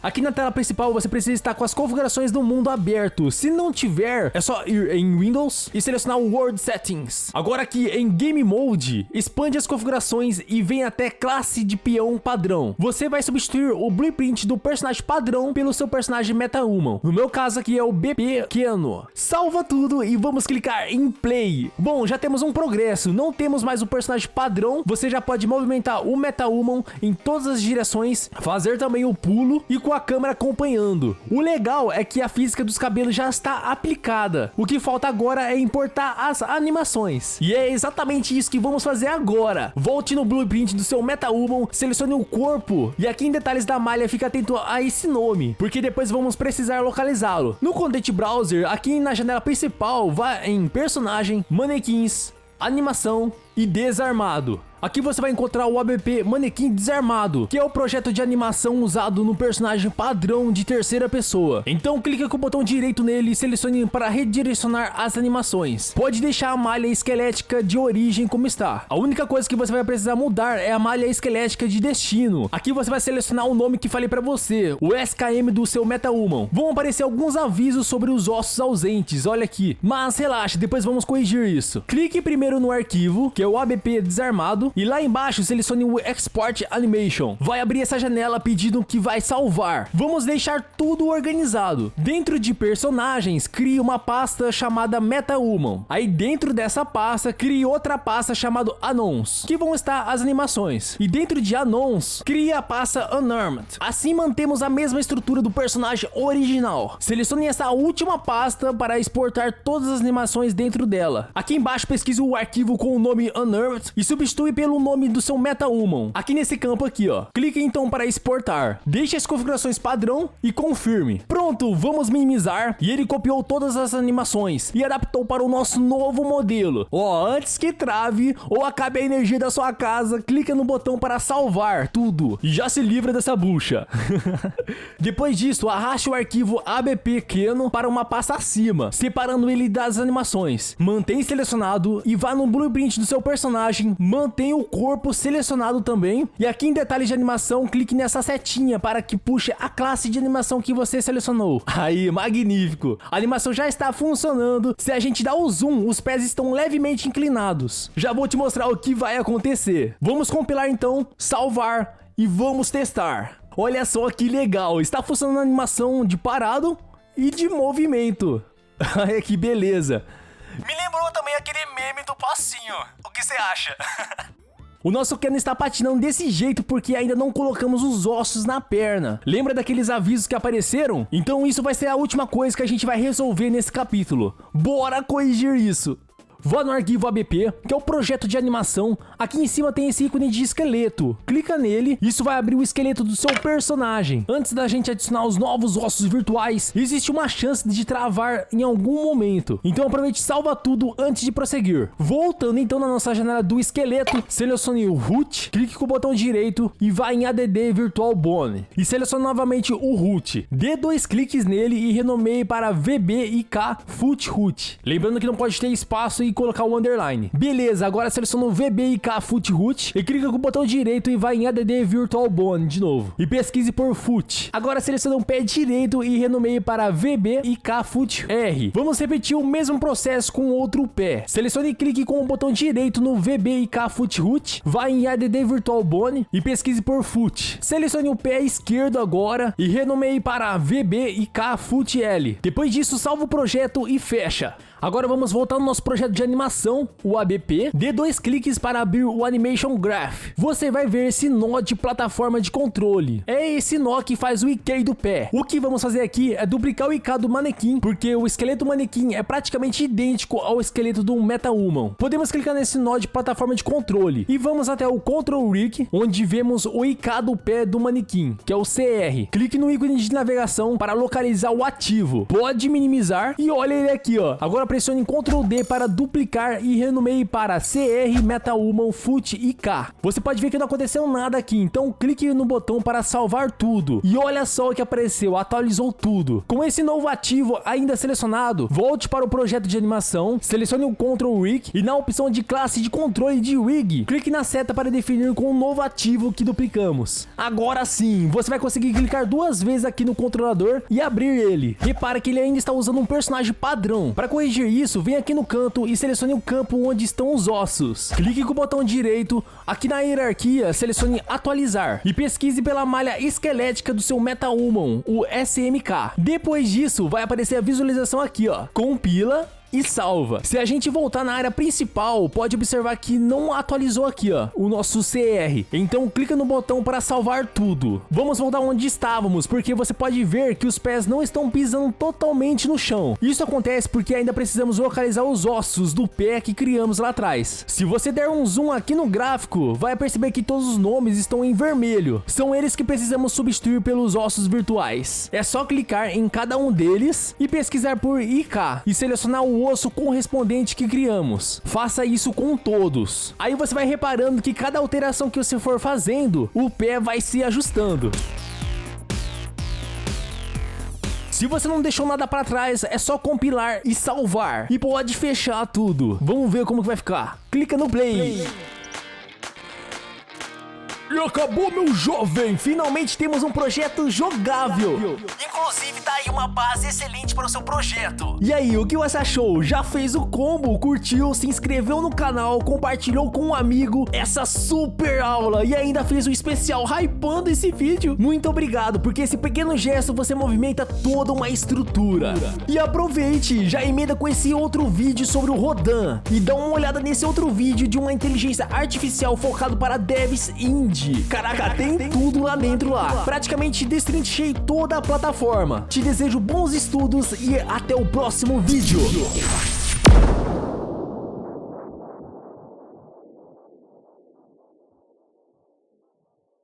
Aqui na tela principal você precisa estar com as configurações do mundo aberto, se não tiver é só ir em Windows e selecionar o World Settings. Agora aqui em Game Mode, expande as configurações e vem até classe de peão padrão. Você vai substituir o blueprint do personagem padrão pelo seu personagem MetaHuman. No meu caso aqui é o BP Keno. Salva tudo e vamos clicar em Play. Bom, já temos um progresso, não temos mais o personagem padrão, você já pode movimentar o MetaHuman em todas as direções, fazer também o pulo e com a câmera acompanhando. O legal é que a física dos cabelos já está aplicada. O que falta agora é importar as animações. E é exatamente isso que vamos fazer agora. Volte no blueprint do seu MetaHuman, selecione o corpo e aqui em detalhes da malha fica atento a esse nome, porque depois vamos precisar localizá-lo. No Content Browser, aqui na janela principal, vá em personagem, manequins, animação e desarmado. Aqui você vai encontrar o ABP Manequim Desarmado, que é o projeto de animação usado no personagem padrão de terceira pessoa. Então clique com o botão direito nele e selecione para redirecionar as animações. Pode deixar a malha esquelética de origem como está. A única coisa que você vai precisar mudar é a malha esquelética de destino. Aqui você vai selecionar o nome que falei para você, o SKM do seu MetaHuman. Vão aparecer alguns avisos sobre os ossos ausentes, olha aqui. Mas relaxa, depois vamos corrigir isso. Clique primeiro no arquivo, que é o ABP Desarmado, e lá embaixo selecione o Export Animation. Vai abrir essa janela pedindo que vai salvar. Vamos deixar tudo organizado. Dentro de personagens, crie uma pasta chamada MetaHuman. Aí dentro dessa pasta, crie outra pasta chamada Anons, que vão estar as animações. E dentro de Anons, crie a pasta Unarmed. Assim mantemos a mesma estrutura do personagem original. Selecione essa última pasta para exportar todas as animações dentro dela. Aqui embaixo pesquise o arquivo com o nome Unarmed e substitui pelo nome do seu MetaHuman. Aqui nesse campo aqui, ó. Clique então para exportar. Deixe as configurações padrão e confirme. Pronto, vamos minimizar. E ele copiou todas as animações e adaptou para o nosso novo modelo. Ó, antes que trave ou acabe a energia da sua casa, clica no botão para salvar tudo e já se livra dessa bucha. Depois disso, arraste o arquivo ABP Keno para uma pasta acima, separando ele das animações. Mantém selecionado e vá no blueprint do seu personagem, mantém o corpo selecionado também. E aqui em detalhes de animação, clique nessa setinha para que puxe a classe de animação que você selecionou. Aí, magnífico! A animação já está funcionando. Se a gente dá o zoom, os pés estão levemente inclinados. Já vou te mostrar o que vai acontecer. Vamos compilar então, salvar e vamos testar. Olha só que legal, está funcionando a animação de parado e de movimento. Olha que beleza. Me lembrou também aquele meme do passinho. O que você acha? O nosso Keno está patinando desse jeito porque ainda não colocamos os ossos na perna. Lembra daqueles avisos que apareceram? Então isso vai ser a última coisa que a gente vai resolver nesse capítulo. Bora corrigir isso! Vá no arquivo ABP, que é o projeto de animação. Aqui em cima tem esse ícone de esqueleto. Clica nele, isso vai abrir o esqueleto do seu personagem. Antes da gente adicionar os novos ossos virtuais, existe uma chance de travar em algum momento. Então aproveite e salva tudo antes de prosseguir. Voltando então na nossa janela do esqueleto, selecione o root, clique com o botão direito e vá em ADD Virtual Bone. E selecione novamente o root. Dê 2 cliques nele e renomeie para VBIK Foot Root. Lembrando que não pode ter espaço e colocar o underline. Beleza, agora seleciona o VBIK Foot Root e clica com o botão direito e vai em ADD Virtual Bone de novo. E pesquise por Foot. Agora seleciona o pé direito e renomeie para VBIK Foot R. Vamos repetir o mesmo processo com outro pé. Selecione e clique com o botão direito no VBIK Foot Root, vai em ADD Virtual Bone e pesquise por Foot. Selecione o pé esquerdo agora e renomeie para VBIK Foot L. Depois disso, salva o projeto e fecha. Agora vamos voltar no nosso projeto de animação, o ABP, dê 2 cliques para abrir o Animation Graph. Você vai ver esse nó de plataforma de controle. É esse nó que faz o IK do pé. O que vamos fazer aqui é duplicar o IK do manequim, porque o esqueleto do manequim é praticamente idêntico ao esqueleto do MetaHuman. Podemos clicar nesse nó de plataforma de controle e vamos até o Control Rig, onde vemos o IK do pé do manequim, que é o CR. Clique no ícone de navegação para localizar o ativo. Pode minimizar e olha ele aqui, ó. Agora pressione Ctrl D para duplicar e renomeie para CR MetaHuman Foot IK. Você pode ver que não aconteceu nada aqui, então clique no botão para salvar tudo. E olha só o que apareceu, atualizou tudo. Com esse novo ativo ainda selecionado, volte para o projeto de animação, selecione o Control Rig e na opção de classe de controle de Rig, clique na seta para definir com o novo ativo que duplicamos. Agora sim, você vai conseguir clicar 2 vezes aqui no controlador e abrir ele. Repara que ele ainda está usando um personagem padrão. Para corrigir isso, vem aqui no canto e selecione o campo onde estão os ossos. Clique com o botão direito, aqui na hierarquia, selecione atualizar e pesquise pela malha esquelética do seu MetaHuman, o SMK. Depois disso, vai aparecer a visualização aqui, ó. Compila e salva. Se a gente voltar na área principal, pode observar que não atualizou aqui, ó, o nosso CR. Então clica no botão para salvar tudo. Vamos voltar onde estávamos, porque você pode ver que os pés não estão pisando totalmente no chão. Isso acontece porque ainda precisamos localizar os ossos do pé que criamos lá atrás. Se você der um zoom aqui no gráfico, vai perceber que todos os nomes estão em vermelho. São eles que precisamos substituir pelos ossos virtuais. É só clicar em cada um deles e pesquisar por IK e selecionar o osso correspondente que criamos. Faça isso com todos. Aí você vai reparando que cada alteração que você for fazendo, o pé vai se ajustando. Se você não deixou nada para trás, é só compilar e salvar. E pode fechar tudo. Vamos ver como que vai ficar. Clica no play. E acabou, meu jovem! Finalmente temos um projeto jogável! Inclusive, tá aí uma base excelente para o seu projeto. E aí, o que você achou? Já fez o combo? Curtiu? Se inscreveu no canal? Compartilhou com um amigo essa super aula? E ainda fez um especial hypando esse vídeo? Muito obrigado, porque esse pequeno gesto você movimenta toda uma estrutura. E aproveite, já emenda com esse outro vídeo sobre o Rodan. E dá uma olhada nesse outro vídeo de uma inteligência artificial focado para devs indie. Caraca, tem tudo lá dentro lá. Praticamente destrinchei toda a plataforma. Te desejo bons estudos e até o próximo vídeo.